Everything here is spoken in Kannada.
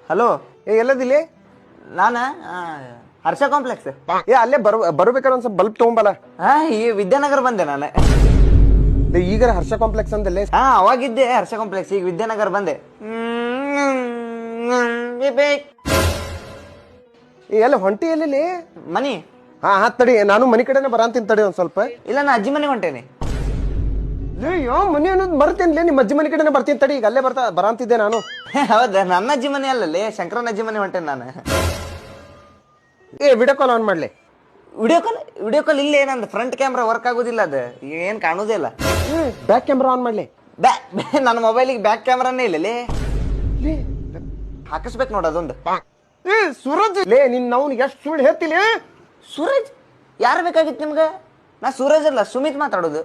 ಹಲೋ. ಎಲ್ಲದಿಲ್ಲಿ? ನಾನ ಹರ್ಷ ಕಾಂಪ್ಲೆಕ್ಸ್. ಅಲ್ಲೇ ಬರ್ಬೇಕಾದ್ರೆ ಒಂದ್ ಸ್ವಲ್ಪ ಬಲ್ಬ್ ತಗೊಂಬಲ್ಲ. ಈ ವಿದ್ಯಾನಗರ ಬಂದೆ ನಾನು. ಈಗ ಹರ್ಷ ಕಾಂಪ್ಲೆಕ್ಸ್ ಅಂದಲ್ಲೇ. ಅವಾಗಿದ್ದೆ ಹರ್ಷ ಕಾಂಪ್ಲೆಕ್ಸ್, ಈಗ ವಿದ್ಯಾನಗರ ಬಂದೆ. ಎಲ್ಲ ಹೊಂಟಿ ಎಲ್ಲಿ? ಮನಿ. ತಡಿ, ನಾನು ಮನಿ ಕಡೆನೆ ಬರಂತೀನಿ ತಡಿ ಒಂದ್ ಸ್ವಲ್ಪ. ಇಲ್ಲ, ನಾ ಅಜ್ಜಿ ಮನೆಗೆ ಹೊಂಟೇನಿ. ಯಾವ ಮನಿ ಅನ್ನೋದು ಬರ್ತೇನೆ, ನಿಮ್ಮ ಅಜ್ಜಿ ಮನೆ ಕಡೆನೆ ಬರ್ತೀನಿ ತಡಿ. ಈಗ ಅಲ್ಲೇ ಬರಂತಿದ್ದೆ ನಾನು. ಹೌದಾ? ನನ್ನ ಅಜ್ಜಿ ಮನೆ ಅಲ್ಲಲ್ಲಿ, ಶಂಕರನ ಅಜ್ಜಿ ಮನೆ ಹೊಂಟೇನಿ ನಾನು. ವಿಡಿಯೋ ಕಾಲ್ ಆನ್ ಮಾಡ್ಲಿ. ವಿಡಿಯೋ ಕಾಲ್ ಇಲ್ಲೇ, ನಂದು ಫ್ರಂಟ್ ಕ್ಯಾಮ್ರಾ ವರ್ಕ್ ಆಗೋದಿಲ್ಲ, ಅದು ಏನ್ ಕಾಣೋದೇ ಇಲ್ಲ. ಬ್ಯಾಕ್ ಕ್ಯಾಮ್ರಾ ಆನ್ ಮಾಡ್ಲಿ. ನನ್ನ ಮೊಬೈಲಿಗೆ ಬ್ಯಾಕ್ ಕ್ಯಾಮ್ರಾನೇ ಇಲ್ಲ. ಹಾಕಿಸ್ಬೇಕು ನೋಡ ಅದೊಂದು. ಸೂರಜ್ ನಿನ್ ನಾವು ಎಷ್ಟು ಸುಳ್ಳು ಹೇಳ್ತೀನಿ. ಸೂರಜ್ ಯಾರು ಬೇಕಾಗಿತ್ತು ನಿಮ್ಗೆ? ನಾ ಸೂರಜ್ ಅಲ್ಲ, ಸುಮಿತ್ ಮಾತಾಡೋದು.